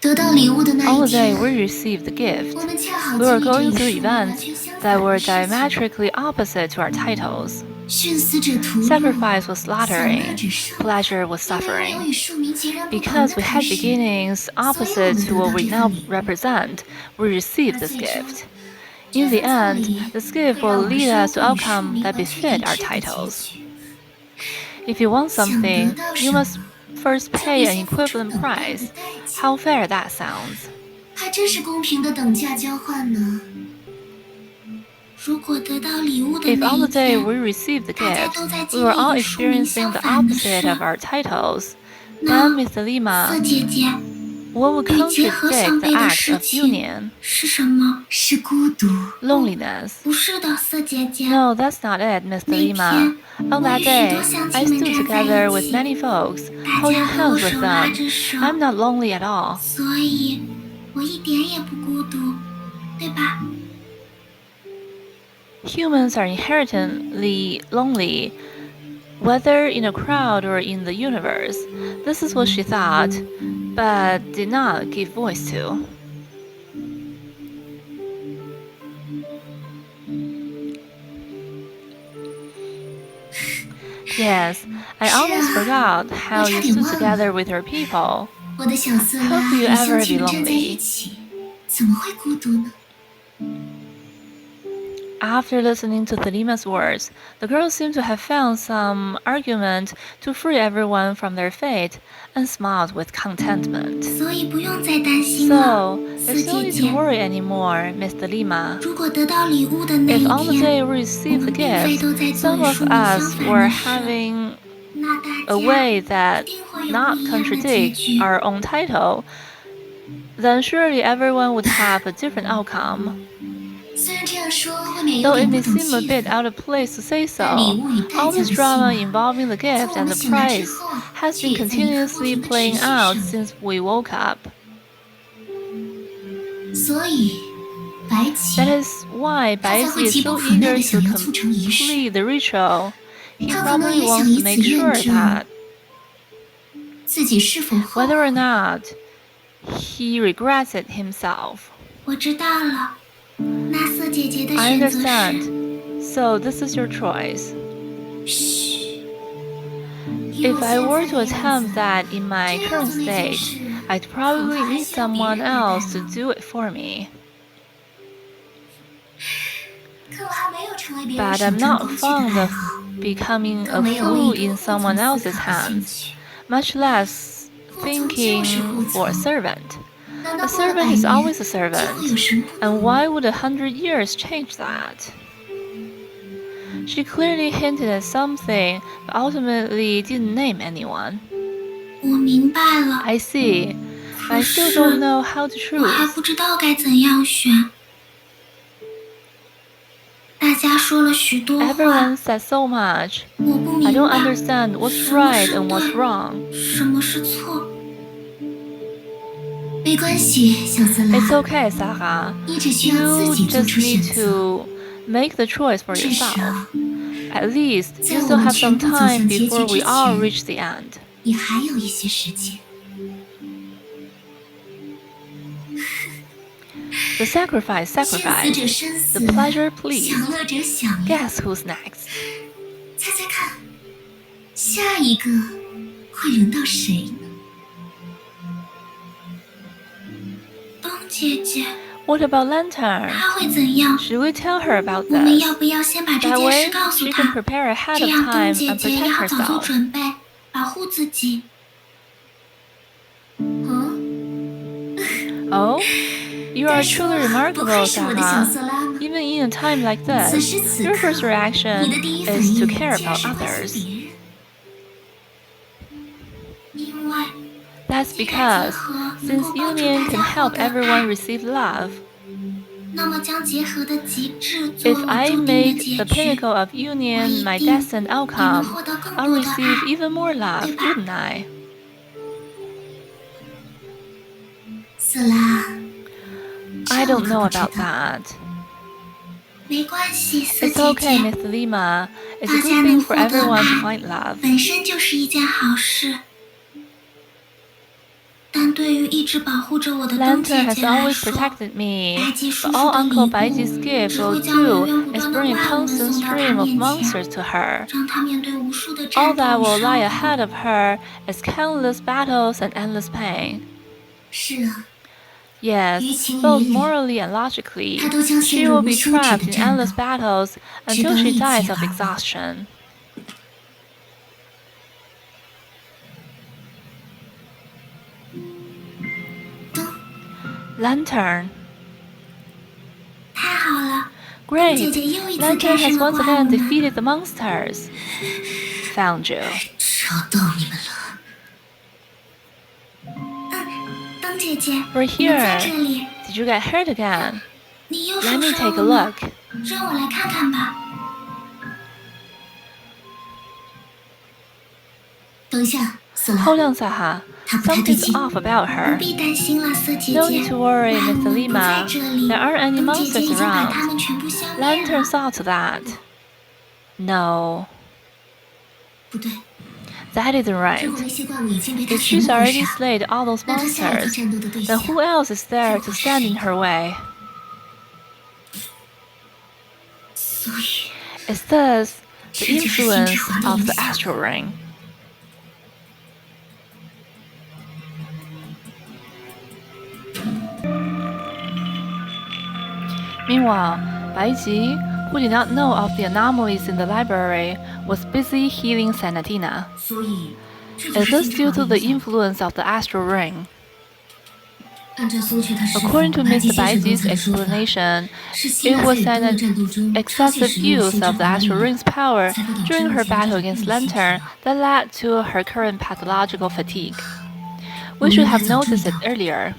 On the day we received the gift, we were going through events that were diametrically opposite to our titles. Sacrifice was slaughtering, pleasure was suffering. Because we had beginnings opposite to what we now represent, we received this gift. In the end, this gift will lead us to outcomes that befit our titles. If you want something, you must first pay an equivalent price. How fair that sounds. 还真是公平的等价交换呢。如果得到礼物的 If 那 on 一 the day 天， we received the 大家 gift, 都在 we 经 were 历 all 与庶民 experiencing 相 the 反的 opposite 事， of our titles, 那 then Mr. Lima, 色姐姐 what would 被结合 contradict 相 the 悖的 act 事 of 情 union? 是什么？是孤独。 Loneliness. 不是的，色姐姐。 No, that's not it, Mr. 那 Lima. 天 On 我 that 与许 day, 多乡 I 亲们 stood 站在 together 一 with 起， many folks, 大 holding 家和我 hands with 手拉 them. 着手， I'm not lonely at all. 所以我一点也不孤独，对吧？ Humans are inherently lonely, whether in a crowd or in the universe. This is what she thought, but did not give voice to. Yes, I almost forgot how you stood together with your people. 我的小色 How 拉 could 与 you 乡 ever 亲 be 们站在一 lonely? 起，怎么会孤独呢？ After listening to Thelima's words, the girls seemed to have found some argument to free everyone from their fate and smiled with contentment. 所以不用再担心了， So, 四 there's no 姐 need 姐 to。worry anymore, Miss Thelima. 如果得到礼物的那 If 一 on the 天， day we 我 received the 们并非 gift, 都在做 some 与 of 庶民相 us 反 were 的事， having 那大 a 家 way 一 that 定会有 not 不一样的结 contradict 局。 our own title, then surely everyone would have a different outcome. 虽然这样说未免有 Though it 点不 may 懂 seem a 气 bit 氛， out of place to say 但礼 so, 物与代 all 价的 this 戏 drama 码， involving the 从 gift 我 and 们 the 醒来之 prize 后， has 却 been 也在一个不 continuously 停的持 playing 续 out 上。 since we woke up. 所以，白起 That is why 他才 Bai 会 Ji is 急不 so 可耐 eager 地 to 想要促成仪式。 complete the ritual. He 他可能 probably 也想 wants 以 to 此 make 验 sure 证 that 自己是否后 whether 悔。 or not he regrets it himself. 我知道了，那色姐姐的 I 选择是。 understand. So this is your choice. 嘘。 If I were to attempt that in my current state, I'd probably need someone else to do it for me. 可我还没有成为别人 But 手 I'm 中 not 工具的 fond 爱 of 好， becoming 更 a 没有 fool 为 in 多 someone 做思 else's 考的兴 hands, 趣。 much less 服从就是服 thinking for a 从， servant. 难道 A 过了 servant 100 is 年 always a 就会有 servant, 什么不 and 同？ why would 100 years change that? She clearly hinted at something, but ultimately didn't name anyone. 我明白了， I see, but 可 I still 是 don't know how to 我还不 choose. 知道该怎样选。大家说了许多话， Everyone said so much. 我不 I 明 don't 白 understand what's 什么 right 是 and what's 对， wrong. 什么是错。没关系，小色 It's 拉， okay, Sarah. 你只需要自 You 己做 just 出选 need 择。 to make the choice for 至少 yourself. At least 在 you 我 still 们 have 全 some 部走 time 向结局 before 之 we all 前， reach the end. 也还有一些时间。 The sacrifice, 献死者 sacrifice. 生死， The pleasure, please. 享乐者享乐。 Guess who's next? 猜猜看，下一个会轮到谁呢？冬姐姐， What about Lantern? 她会怎样？ Should we tell her about 我们 this? 要不要先把这 That 件 way, 事告诉 she can 她？ prepare ahead 这 of 样冬 time 姐 and 姐 protect 要早做 herself. 准备，保护自己。嗯， Oh? You are 再说 truly 不 remarkable, 愧是我的小 Sarah. 色拉呢。 Even in a time like 此 this, 时此 your 刻， first reaction 你的第一反 is 应 to 竟 care 然 about 是关心 others. 别人，因为 That's 既然 because 结合能 since 够帮助 union 大 can 家获 help 得爱， everyone receive love, 那么将结合的极致作 if 为 I 注定的 make 结 the 局， pinnacle of union my 我一定 destined 也能 outcome, 获得更 I'll 多的 receive 爱， even more love, 对吧？ wouldn't I? 色拉， I 这 don't 我 know 可不知 about 道。 that. 没关系，四 It's 姐 okay, 姐， Miss Lima. It's a 大 good 家 thing 能 for 获得 everyone to 爱， find love. 本身就是一件好事。但对 Lantern has always protected me, but all Uncle Baiji's gift will do is bring a constant stream of monsters to her. All that will lie ahead of her is countless battles and endless pain. Yes, both morally and logically, she will be trapped in endless battles until she dies of exhaustion. Lantern. Great! Lantern has once again defeated the monsters. Found you. We're here. Did you get hurt again? Let me take a look. Hold on, Saha. Something's off about her. No need to worry, Mr. Lima. There aren't any monsters around. Lantern saw to that. No. That isn't right. If she's already slayed all those monsters, then who else is there to stand in her way? Is this the influence of the astral ring? Meanwhile, Baiji, who did not know of the anomalies in the library, was busy healing Sanatina. Is this due to the influence of the astral ring? According to Mr. Baiji's explanation, it was an excessive use of the astral ring's power during her battle against Lantern that led to her current pathological fatigue. We should have noticed it earlier.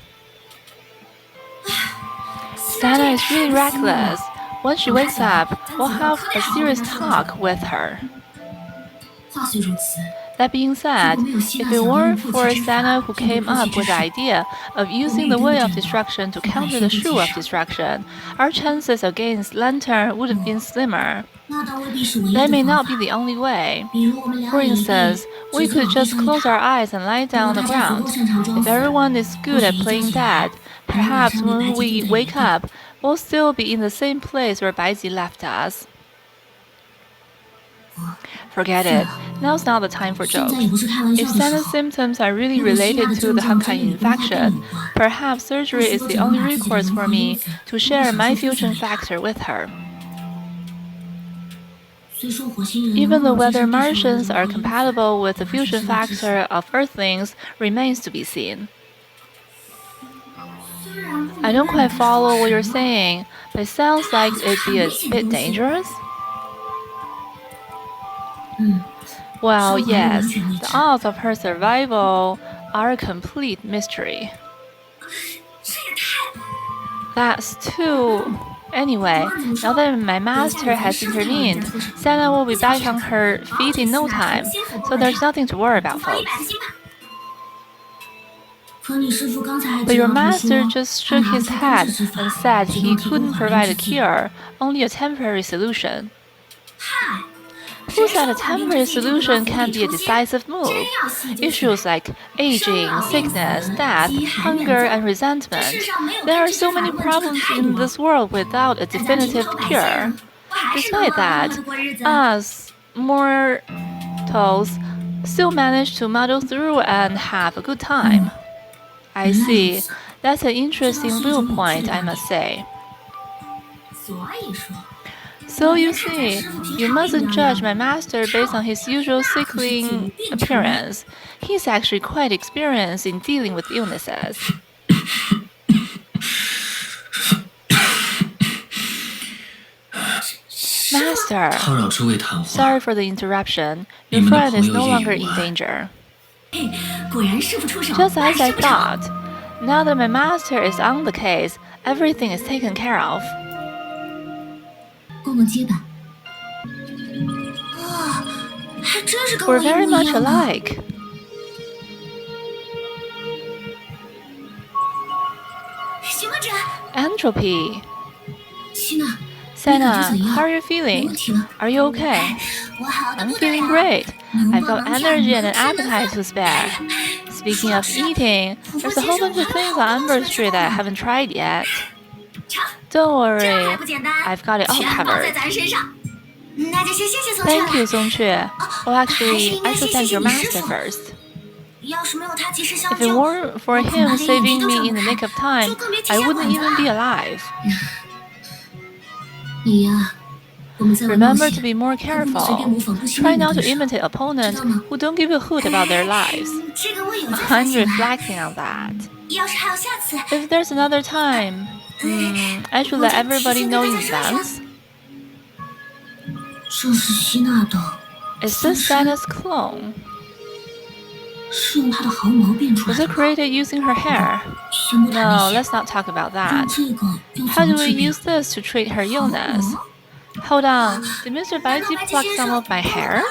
Sana is really reckless. When she wakes up, we'll have a serious talk with her. That being said, if it weren't for Sana who came up with the idea of using the Way of Destruction to counter the Shoe of Destruction, our chances against Lantern would have been slimmer. That may not be the only way. For instance, we could just close our eyes and lie down on the ground. If everyone is good at playing dead, perhaps when we wake up, we'll still be in the same place where Baiji left us. Forget it. Now's not the time for jokes. If Sana's symptoms are really related to the Honkai infection, perhaps surgery is the only recourse for me to share my fusion factor with her. Even though whether Martians are compatible with the fusion factor of Earthlings remains to be seen. I don't quite follow what you're saying, but it sounds like it'd be a bit dangerous. Well, yes, the odds of her survival are a complete mystery. That's too... Anyway, now that my master has intervened, Sana will be back on her feet in no time, so there's nothing to worry about, folks. But your master just shook his head and said he couldn't provide a cure, only a temporary solution. Who said a temporary solution can be a decisive move? Issues like aging, sickness, death, hunger, and resentment. There are so many problems in this world without a definitive cure. Despite that, us mortals still manage to muddle through and have a good time. I see. That's an interesting viewpoint, I must say. So you see, you mustn't judge my master based on his usual sickly appearance. He's actually quite experienced in dealing with illnesses. Master! Sorry for the interruption. Your friend is no longer in danger. Just as I thought. Now that my master is on the case, everything is taken care of. We're very much alike. Entropy. Sana, how are you feeling? Are you okay? I'm feeling great. I've got energy and an appetite to spare. Speaking of eating, there's a whole bunch of things on Amber Street that I haven't tried yet. Don't worry, I've got it all covered. Thank you, Ch3-Ph1-Pt6. Oh, actually, I should thank your master first. If it weren't for him saving me in the nick of time, I wouldn't even be alive. Remember to be more careful. Try not to imitate opponents who don't give a hoot about their lives. I'm reflecting on that. If there's another time, I should let everybody know in advance. Is this Santa's clone? Was it created using her hair? No, let's not talk about that. How do we use this to treat her illness? Hold on, did Mr. Baiji pluck some of my hair?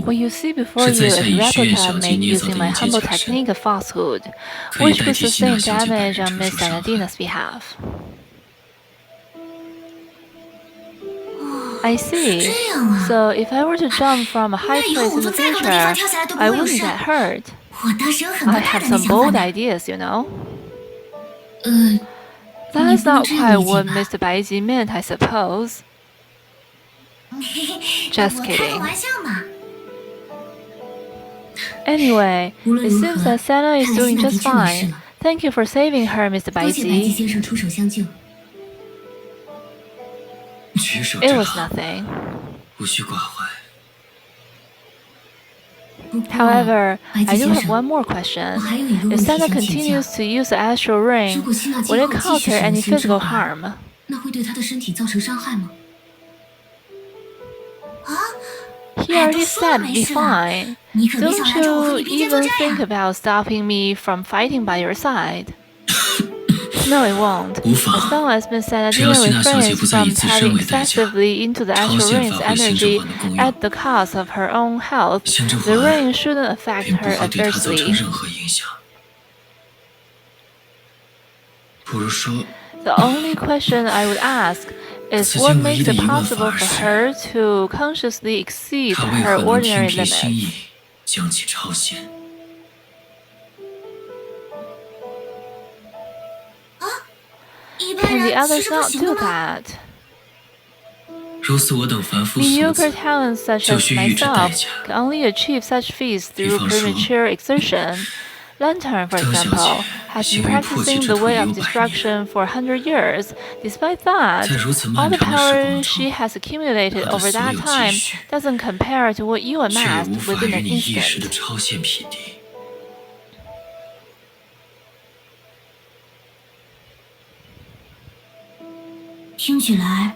What you see before you is a replica made using my humble technique of falsehood, which would sustain damage on Miss Sanadina's behalf. I see. So if I were to jump from a high place in the future, I wouldn't get hurt. I have some bold ideas, you know. That's not quite what Mr. Baiji meant, I suppose. Just kidding. Anyway, it seems that Santa is doing just fine. Thank you for saving her, Mr. Baiji. It was nothing. However, I do have one more question. If Santa continues to use the astral ring, will it cause her any physical harm? He already said be fine. Don't you even think about stopping me from fighting by your side? No, it won't. As long as Miss Sanadina refrains from tapping excessively into the astral ring's energy at the cost of her own health, the ring shouldn't affect her adversely. The only question I would ask is what makes it possible for her to consciously exceed her ordinary limits? Can the others not do that? Mediocre talents such as myself can only achieve such feats through premature exertion. Lantern, for example, has been practicing the way of destruction for 100 years. Despite that, all the power she has accumulated over that time doesn't compare to what you amassed within an instant.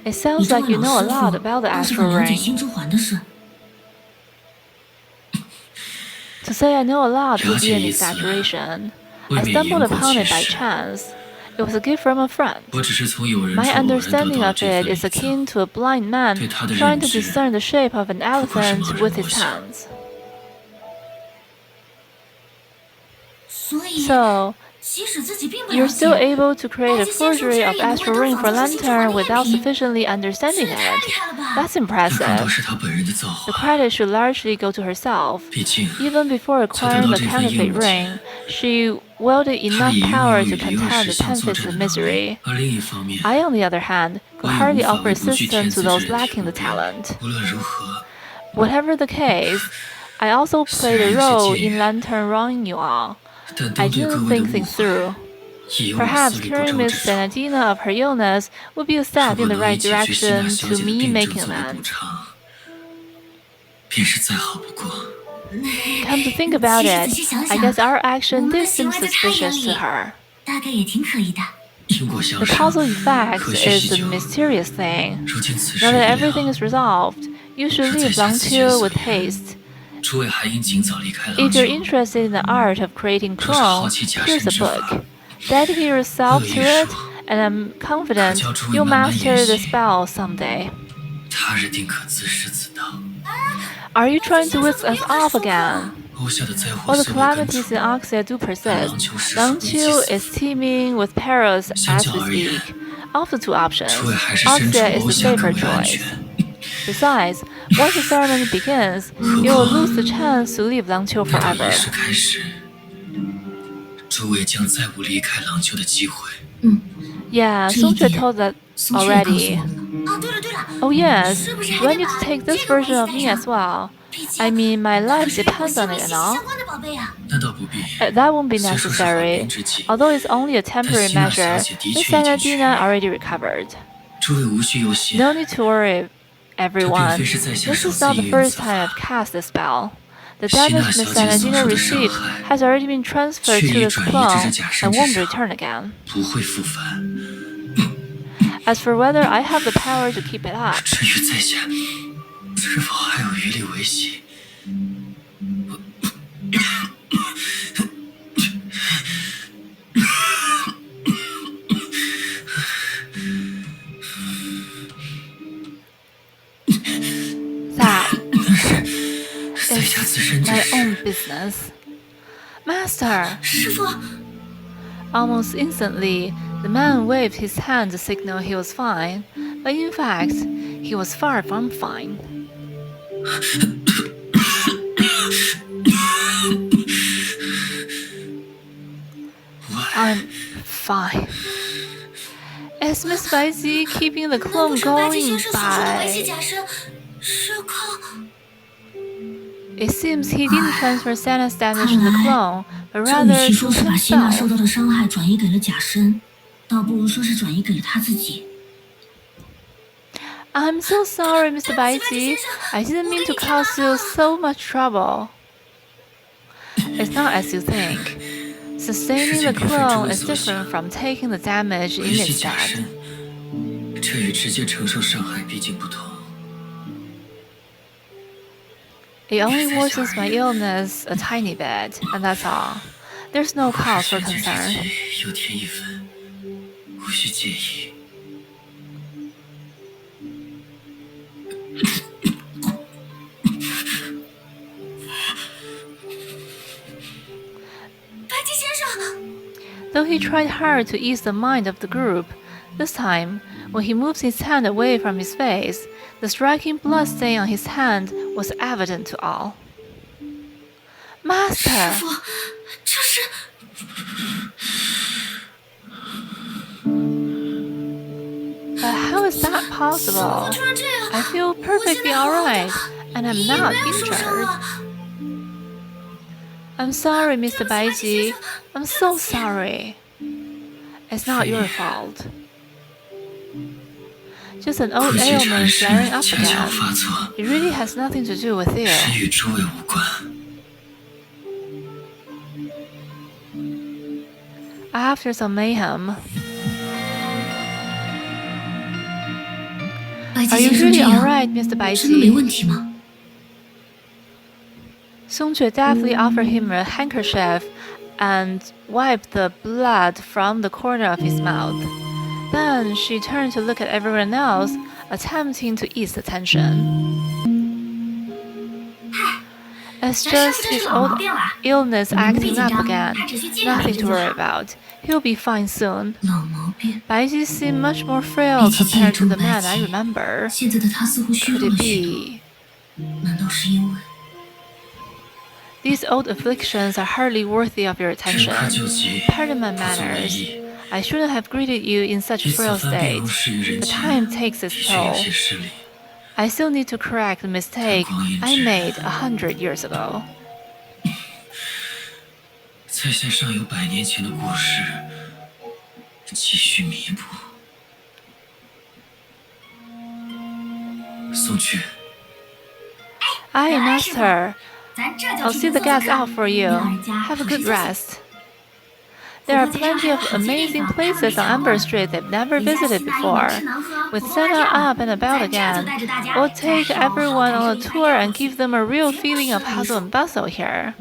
It sounds like you know a lot about the astral ring. To say I know a lot would be an exaggeration. I stumbled upon it by chance. It was a gift from a friend. My understanding of it is akin to a blind man trying to discern the shape of an elephant with his hands. So, you're still able to create a forgery of astral ring for Lantern without sufficiently understanding it. That's impressive. The credit should largely go to herself. Even before acquiring the counterfeit ring, she wielded enough power to contend the tempest of misery. I, on the other hand, could hardly offer assistance to those lacking the talent. Whatever the case, I also played a role in Lantern wronging you all. I didn't think things through. Perhaps curing Miss Sanadina of her illness would be a step in the right direction to me making amends. Come to think about it, I guess our action did seem suspicious to her. The causal effect is a mysterious thing. Now that everything is resolved, you should leave Langqiu with haste. If you're interested in the art of creating clones, here's a book. Dedicate yourself to it, and I'm confident you'll master the spell someday. Are you trying to whisk us off again? While the calamities in Oxia do persist, Langqiu is teeming with perils as we speak. Of the two options, 诸位还是身处 Ostia is 楼 the 下 safer 更为安 choice. 全。 Besides, once the ceremony begins, 何 you will 况 lose the chance to leave Langqiu 待到仪 forever. 式开始，诸位将再无离开廊丘的机会。Yeah, Songque told that 松雀也告诉 already. 我们了。哦，对了对了， Oh yes, 是不是 do 还 I 得 need to 把 take this 这个 version of 回 me 去带 as 上？ well? 佩奇 I mean, my 可 life 是有 depends 纤 on 维 it 信 and 息 all. 相关的宝贝啊。 那倒不必。 That won't be 虽说是缓兵 necessary. 之计， Although it's only a 但 temporary 希娜小 measure, 姐的 Miss 确已经痊 Sanadina 愈。 already recovered. 诸位无需忧心， No need to worry, 这并 everyone. 非是在下 This 首 is 次 not the 应用 first 此 time 法。 I've cast the spell. The 希娜 damage 小 Miss 姐所 Sanadina 受的伤 received 害， has already been transferred 确 to 已 this 转移至 clone 这假 and 身之 won't 上， return again. 不会复返。 As for whether I have the power to keep it up, 至于在下是否还有余力维系，that 在下自身之 my 事。 own business. Master! 师傅， Almost instantly, the man waved his hand to signal he was fine, but in fact, he was far from fine. I'm fine. Is Miss Baizi keeping the 难不 clone 成白吉 going 先生所说的维系 by... 假身是靠？ It seems he didn't transfer Santa's damage to the 看来 clone, but 这与 rather 其 to 说是把希娜受 himself. 到的伤害转移给了假身，倒不如说是转移给了他自己。 I'm so sorry, Mr. Baizi. I didn't mean to cause you so much trouble. It's not as you think. Sustaining the clone is different from taking the damage 维 in 系 its 假 stead. 身，这与直接承受伤害毕竟不同。 It only worsens my illness a tiny bit, and that's all. There's no 我还 cause for 是选举之 concern. 际又添一分，无需介意。 白吉先生， Though he tried hard to ease the mind of the group, this time, when he moved his hand away from his face, the striking blood stain on his hand was evident to all. 师 Master! 傅，这是 But how is that 怎么 possible? 突然这样？ I feel 我现 perfectly 在好好的， alright, and I'm 也 not 没有受伤 injured. 了。 I'm sorry, Mr. 对不起，白吉 Baiji. 先生， I'm 对 so 不起。 sorry. It's not your fault. Just an old 估计 ailment 禅师 flaring up 恰巧 again. 发作， It really has nothing to do with you. 是与诸位无关。 After some mayhem, 白 are 吉 you 先生 really 这样， alright, Mr. 真的没 Baiji? 问题吗？ Songque deftly offered him a handkerchief and wiped the blood from the corner of his mouth. Then she turned to look at everyone else, attempting to ease the tension. It's 咱师 just 傅这 his 是老 old 毛病了， illness 你们不必 acting 紧 up 张， again. 他只需接两 Nothing 句 to 就 worry 好。 about. He'll be fine soon. 老毛病。 Baiji seemed much more frail 比起记忆 compared to 中 the 的白 man I 吉， remember. 现在的他似乎虚 Could 弱 it 了许多。 be? 难道是因为？ These old afflictions are hardly worthy of your 整 attention. 个救急， Pardon my 不足为 manners. 意。 I shouldn't have greeted you in such 彼 frail 此分辨 state. 如是于人 The 间， time takes 的 its 确有 toll. 些失礼。 I still need to correct the mistake I made 100 years ago. 在下尚有100年前的故事，急需弥补。宋雀， Aye, master. 咱这就 I'll 去 see the 做做 guests 看 out for 你 you. 老人家 Have a 好 good 生休息。 rest. There are plenty of amazing places on Amber Street they've never 等下 visited 希娜又能 before. 吃能喝， With 活蹦乱 Santa 跳 up and about 咱这就 again, 带着大家 we'll 再 take 好好 everyone 感 on 受 a 一番 tour 这 and 个 give them a real 全部 feeling 是 of 为 hustle and bustle here.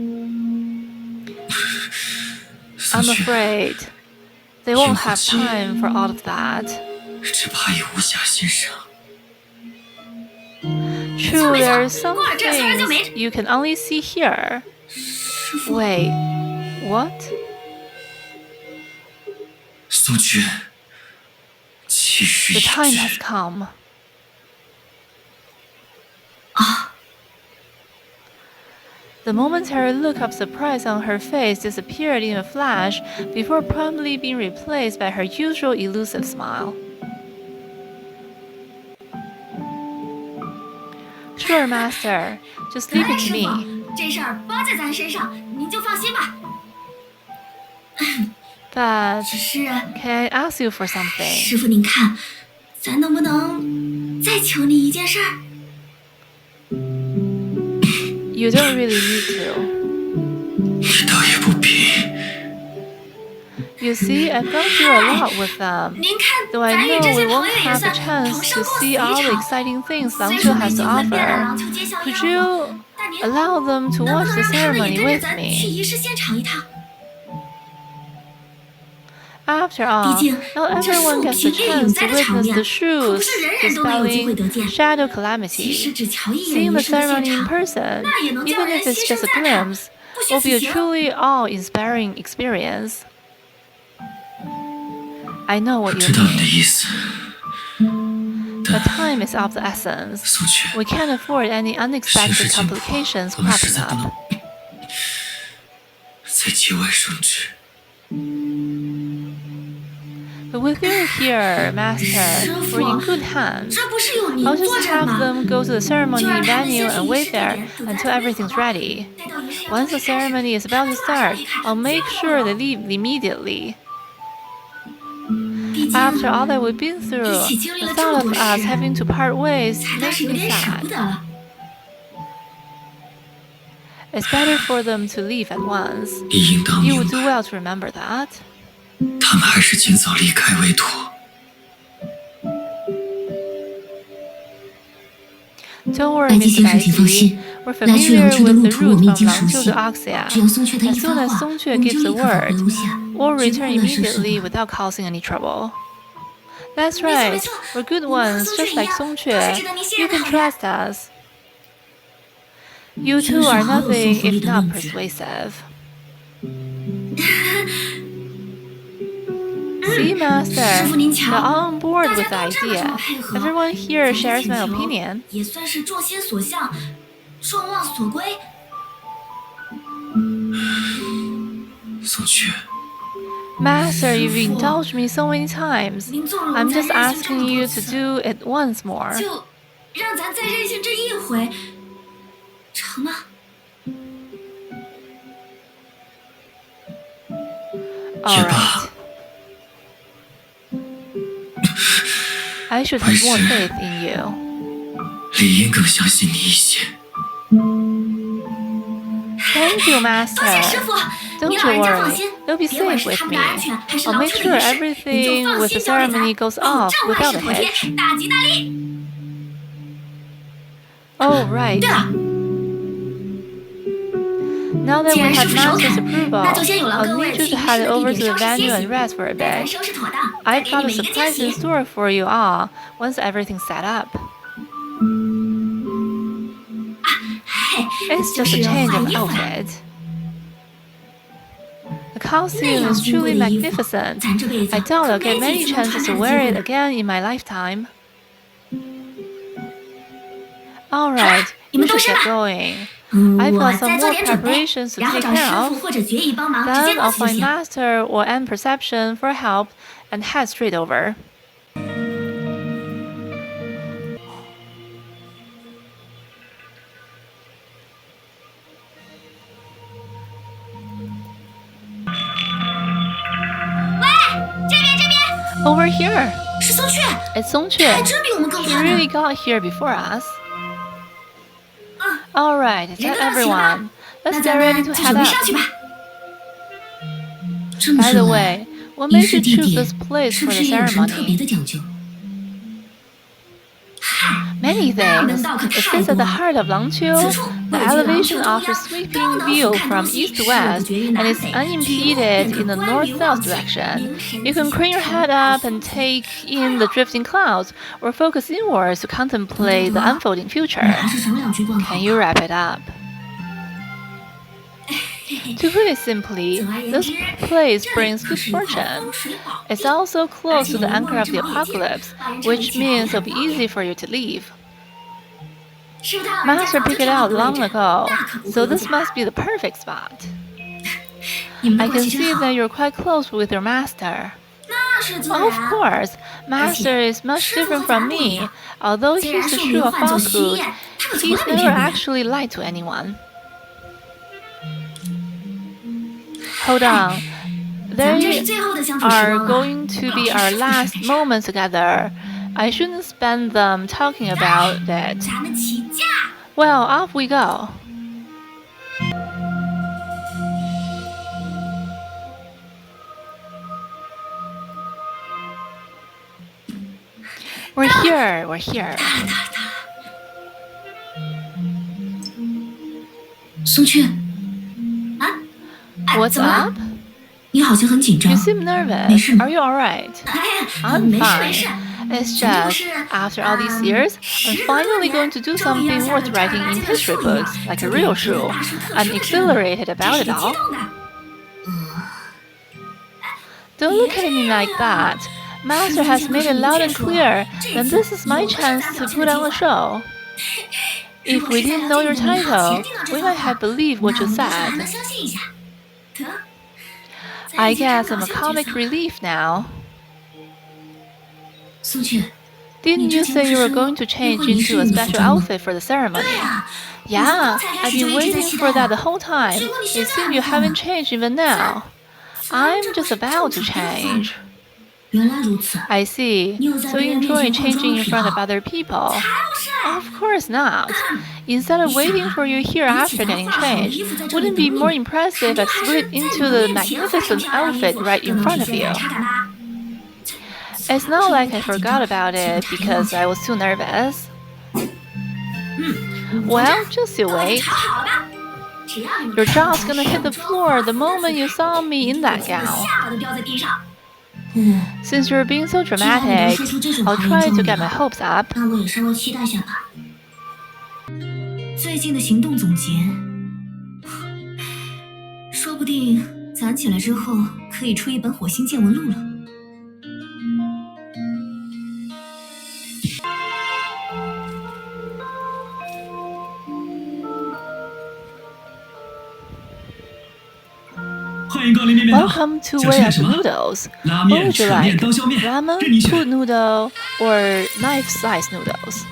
宋 I'm 雀， afraid they won't have time for all of that. 只怕也无暇欣赏。 True, there are some 过会儿这仨人就没 things you can only see here. 师傅， Wait, what? 宋雀，请。The time has come. The momentary look of surprise on her face disappeared in a flash before promptly being replaced by her usual elusive smile. Sure, Master. Just leave it to me. 这事儿包在咱身上，您就放心吧。But 只是 can I ask you for something? 师傅您看，咱能不能再求你一件事儿？ You don't really need to. 你倒也不必。 You see, I've gone through a lot with them. 您看， Though I 咱与 know 这 we 些朋 won't 友也 have the 算 chance 同生 to 共死 see 一 all the 场。 exciting things 虽 Langqiu 说没 has 机 to 会变 offer, 郎求结效 could 妖 you 魔，但您 allow them to 能不 watch 能 the 让他们也 ceremony 跟着 with 咱去 me? 仪式现场一趟？ After all, 毕竟 not 这 everyone 树 gets the 平日 chance 有 to 灾的场 witness 面， the 可 shoes 不是人人都能有机会得见。 dispelling shadow 即使 calamity. 只瞧一眼 Seeing 仪 the 式的现 ceremony in 场， person, 那也能叫 even 人 if it's 心生 just a 赞叹， glimpse, 不虚 will 此 be a 行。 truly awe-inspiring experience. I know 我 what you 知道你的 mean. 意思， But time is of the essence. 宋雀， We can't afford any 身 unexpected 世境迫， complications 我们实 cropping 在不能 up. 再节外生枝。 But with you here, Master, we're in good hands. 这不是有您 I'll 坐 just 镇 have 吗？ them go to the ceremony 就让他们 venue 先去 and 仪 wait 式地 there 点等咱 until 准备 everything's 好了。 ready. 待到仪式要 Once 正 the 式开始， ceremony is 他 about 们 to 马上 start, 离开， I'll 非 make 不 sure 能 they 有。 leave immediately. 毕竟 After all that we've been 一 through, 起经历 the 了这么 thought 多 of us 事， having to part ways 才倒 makes 是有 me 点舍不 sad. 得了。 It's better for them to leave at once. 你应当 You 明 would do 白， well to remember that. 他们还是尽早离开为妥。 Don't worry, 白姬 Mr. 先生，请放 Bai 心， We're 来去 familiar 廊丘的 with 路 the 途我 route 们已 from 经熟 Langqiu 悉。 to Oxia. 只要宋雀他 As 一 soon 发 as 话， Song 我 Jue 们 gives 就 the 立刻返回 word, 楼下， we'll 绝不 return 会乱生事 immediately 的。 without causing any trouble. That's 没错 right. 没错， We're good 我们和 ones, 宋雀 just 一 like 样， Song 都是 Jue. 值得您信 You 任的 can 好人。 trust us. You 真 two 是 are 好有 nothing 说服力 if 的 not 令子。 persuasive. See, Master, 师傅您 they're 瞧， all on board 大 with 家 the 都这么 idea. 配合， Everyone here 咱 shares 的 my 请求 opinion. 也算是众心所向，众望所归。宋雀， Master, you've 师傅， indulged me so many times. 您纵容 I'm 咱 just 任性这 asking 么 you 多 to 次， do it once more. 就让咱再任性这一回，成吗？ All 也罢 right.，I should have more faith in you. 理应更相信你一些。 Thank you, 多谢师 Master. 傅， Don't 您 you 老人家 worry. 放心， They'll be 别管 safe 是 with 他们 me. 的安全还是 I'll 廊 make 丘 sure 的仪式，您就 everything 放 with the 心交给 ceremony 咱， goes 保 off 证万 without 事 a 妥帖， hitch. 大吉大利。 Oh, right. 对了， Now that 既 we 然师 have 傅首 Master's 肯， approval, 那就先有劳 I'll 各位 need 去 you 仪 to 式 head 的地 over 点 to the 稍事歇 venue 息， and rest for a 待咱 bit. 收拾妥当，再 I've 给 got 你 a 们一个惊 surprise in 喜。 store for you all once everything's set up. 嘿， It's 就 just 是 a change 换 of 衣服呀。 outfit. The 那 costume 样 is 尊贵 truly 的衣服， magnificent. 咱这辈子 I doubt 可 I'll get 没 many 几次能 chances 穿 to 戴的机 wear it 会。 again in my lifetime. All right, 你 we 们动 should 身 get 吧。 going. I've 我 got 再 some 做 more 点准备， preparations to 然后 take 找师 care 傅 of. 或者决意帮忙，直 Then 接过 I'll 去就 find 行。 Master or N Perception for help and head straight over. Over here. 是宋雀， It's Song 还 Jue. 真比我们更 He 快呢。 really got here before us. All right, is 人 that 都到齐了 everyone? 那 Let's 咱 get ready 们 to 就 head 准备 up. 上去吧。这么 By the 说 way, 来， what 仪 made 式 you 地 choose 点 this place 是 for 不 the 是也有什么特别 ceremony? 的讲究？ Many 大门 things. 道可 It 太 sits 多 at the 了。 heart of 此 Langqiu. 处 The 位居廊 elevation 丘中 offers 央， sweeping 高能 view 俯瞰 from 东西， east to 视野不 west, 绝于 and 南 is 北， unimpeded 便 in 可 the 观于望 north-south 极， direction. 凝神 You can 静 crane your 神 head 大 up 肃 and 静。 take in the drifting clouds, or focus inwards to contemplate the unfolding 你 future. 还是省两句惯好 Can you 吧。 wrap it up? To put it simply, this place brings good fortune. It's also close to the anchor of the apocalypse, which means it'll be easy for you to leave. Master picked it out long ago, so this must be the perfect spot. I can see that you're quite close with your master. Of course, Master is much different from me. Although he's the true of falsehood, he's never actually lied to anyone. Hold on. They are going to be our last moments together. I shouldn't spend them talking about it. Well, off we go. We're here. 苏雀，啊， What's 怎么了？ up? 你好像很紧张。 You seem nervous. 没事。 Are you alright? 哎呀， I'm 没事 fine. 没事。 It's 只不过 just, 是 after all these years, I'm finally going to do something worth writing in history books, like a real show. I'm exhilarated about it all. Don't look at me like that. Master has made it loud and clear that this is my chance to put on a show. If we didn't know your title, we might have believed what you said. I guess I'm a comic relief now. 苏雀， Didn't you say you were going to change into a special outfit for the ceremony? Yeah, I've been waiting for that the whole time. It seems you haven't changed even now. I'm just about to change. 原来如此。 I see. So you enjoy changing in front of other people? Of course not. Instead of waiting for you here after getting changed, wouldn't it be more impressive if I slid into the magnificent outfit right in front of you? It's not like I forgot about it because I was too nervous. Well, just you wait. Your jaw's gonna hit the floor the moment you saw me in that gown. Since you're being so dramatic, I'll try to get my hopes up. 那我也稍微期待下吧。最近的行动总结，说不定攒起来之后可以出一本火星见闻录了。Welcome to Way of Noodles. What would you like? Ramen, food noodle, or knife-sized noodles?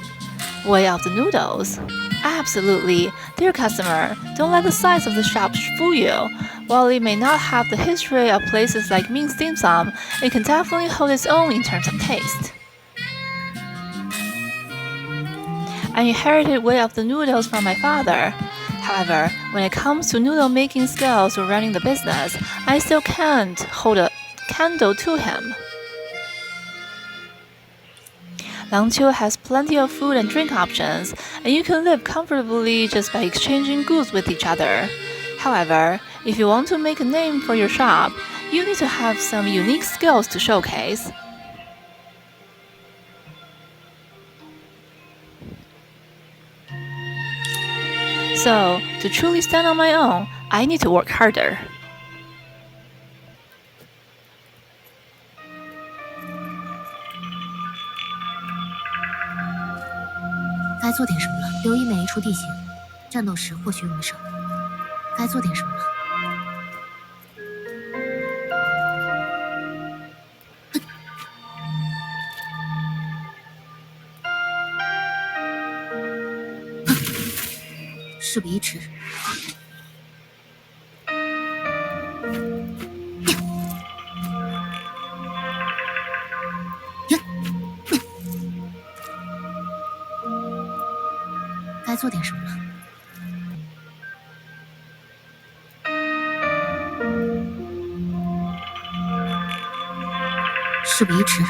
Way of the noodles. Absolutely. Dear customer, don't let the size of the shop fool you. While it may not have the history of places like Ming's dim sum, it can definitely hold its own in terms of taste. I inherited Way of the Noodles from my father. However, when it comes to noodle making skills or running the business, I still can't hold a candle to him. Langqiu has plenty of food and drink options, and you can live comfortably just by exchanging goods with each other. However, if you want to make a name for your shop, you need to have some unique skills to showcase. So, to truly stand on my own, I need to work harder. 该做点什么了？留意每一处地形，战斗时或许用得上。该做点什么了？事不宜迟。该做点什么了？事不宜迟。